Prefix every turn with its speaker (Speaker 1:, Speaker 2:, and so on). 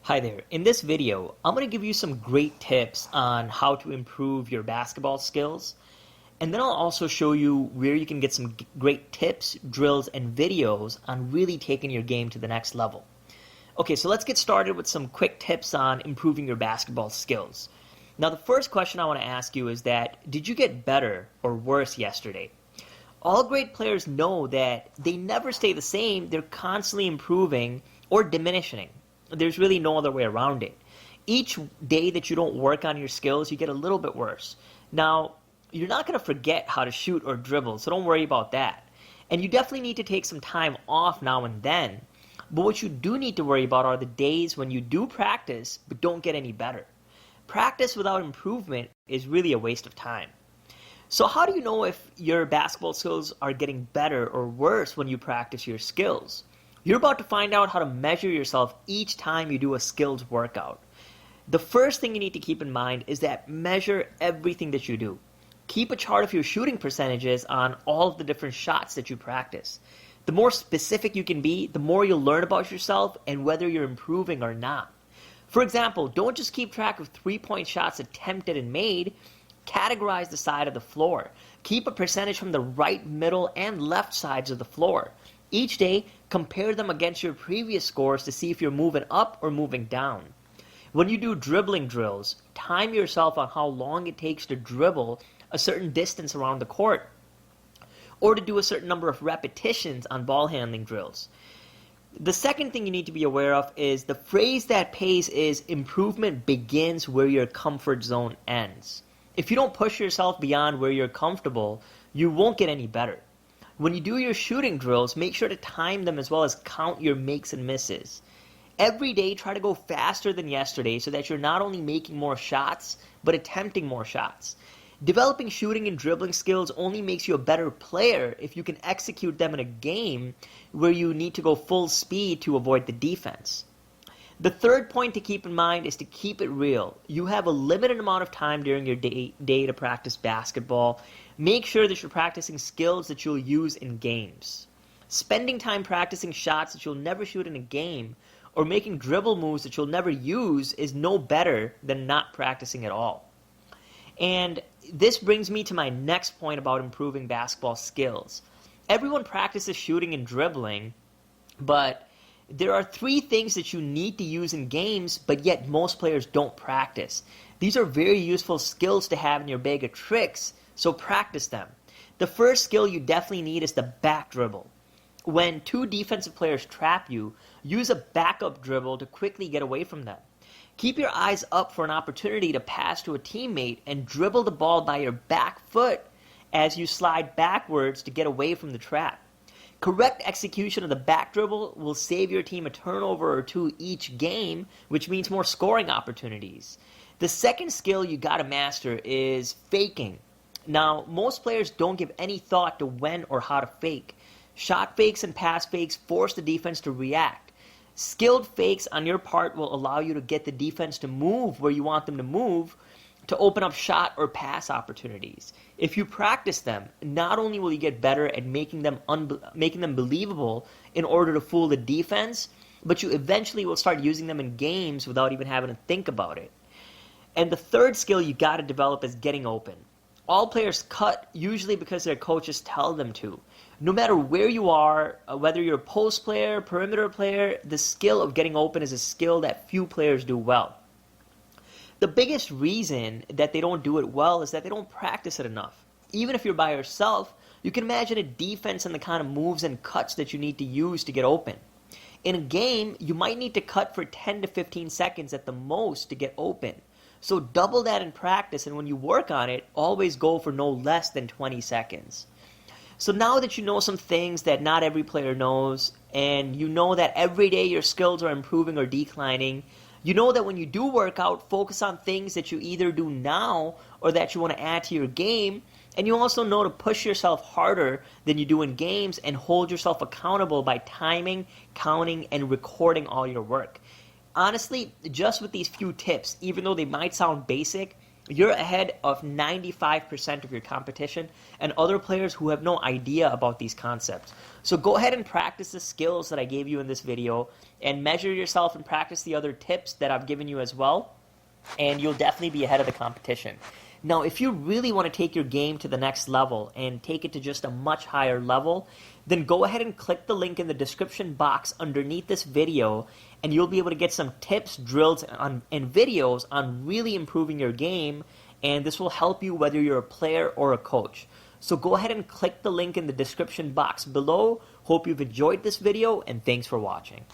Speaker 1: Hi there. In this video, I'm going to give you some great tips on how to improve your basketball skills. And then I'll also show you where you can get some great tips, drills, and videos on really taking your game to the next level. Okay, so let's get started with some quick tips on improving your basketball skills. Now, the first question I want to ask you is that, did you get better or worse yesterday? All great players know that they never stay the same. They're constantly improving or diminishing. There's really no other way around it. Each day that you don't work on your skills, you get a little bit worse. Now, you're not going to forget how to shoot or dribble, so don't worry about that. And you definitely need to take some time off now and then. But what you do need to worry about are the days when you do practice but don't get any better. Practice without improvement is really a waste of time. So how do you know if your basketball skills are getting better or worse when you practice your skills? You're about to find out how to measure yourself each time you do a skills workout. The first thing you need to keep in mind is that measure everything that you do. Keep a chart of your shooting percentages on all of the different shots that you practice. The more specific you can be, the more you'll learn about yourself and whether you're improving or not. For example, don't just keep track of three-point shots attempted and made. Categorize the side of the floor. Keep a percentage from the right, middle, and left sides of the floor. Each day, compare them against your previous scores to see if you're moving up or moving down. When you do dribbling drills, time yourself on how long it takes to dribble a certain distance around the court, or to do a certain number of repetitions on ball handling drills. The second thing you need to be aware of is the phrase that pays is improvement begins where your comfort zone ends. If you don't push yourself beyond where you're comfortable, you won't get any better. When you do your shooting drills, make sure to time them as well as count your makes and misses. Every day, try to go faster than yesterday so that you're not only making more shots, but attempting more shots. Developing shooting and dribbling skills only makes you a better player if you can execute them in a game where you need to go full speed to avoid the defense. The third point to keep in mind is to keep it real. You have a limited amount of time during your day to practice basketball. Make sure that you're practicing skills that you'll use in games. Spending time practicing shots that you'll never shoot in a game or making dribble moves that you'll never use is no better than not practicing at all. And this brings me to my next point about improving basketball skills. Everyone practices shooting and dribbling, but there are three things that you need to use in games, but yet most players don't practice. These are very useful skills to have in your bag of tricks, so practice them. The first skill you definitely need is the back dribble. When two defensive players trap you, use a backup dribble to quickly get away from them. Keep your eyes up for an opportunity to pass to a teammate and dribble the ball by your back foot as you slide backwards to get away from the trap. Correct execution of the back dribble will save your team a turnover or two each game, which means more scoring opportunities. The second skill you got to master is faking. Now, most players don't give any thought to when or how to fake. Shot fakes and pass fakes force the defense to react. Skilled fakes on your part will allow you to get the defense to move where you want them to move, to open up shot or pass opportunities. If you practice them, not only will you get better at making them believable in order to fool the defense, but you eventually will start using them in games without even having to think about it. And the third skill you got to develop is getting open. All players cut usually because their coaches tell them to. No matter where you are, whether you're a post player, perimeter player, the skill of getting open is a skill that few players do well. The biggest reason that they don't do it well is that they don't practice it enough. Even if you're by yourself, you can imagine a defense and the kind of moves and cuts that you need to use to get open. In a game, you might need to cut for 10 to 15 seconds at the most to get open. So double that in practice, and when you work on it, always go for no less than 20 seconds. So now that you know some things that not every player knows, and you know that every day your skills are improving or declining, you know that when you do work out, focus on things that you either do now or that you want to add to your game. And you also know to push yourself harder than you do in games and hold yourself accountable by timing, counting, and recording all your work. Honestly, just with these few tips, even though they might sound basic, you're ahead of 95% of your competition and other players who have no idea about these concepts. So go ahead and practice the skills that I gave you in this video and measure yourself and practice the other tips that I've given you as well, and you'll definitely be ahead of the competition. Now, if you really want to take your game to the next level and take it to just a much higher level, then go ahead and click the link in the description box underneath this video, and you'll be able to get some tips, drills, and videos on really improving your game, and this will help you whether you're a player or a coach. So go ahead and click the link in the description box below. Hope you've enjoyed this video, and thanks for watching.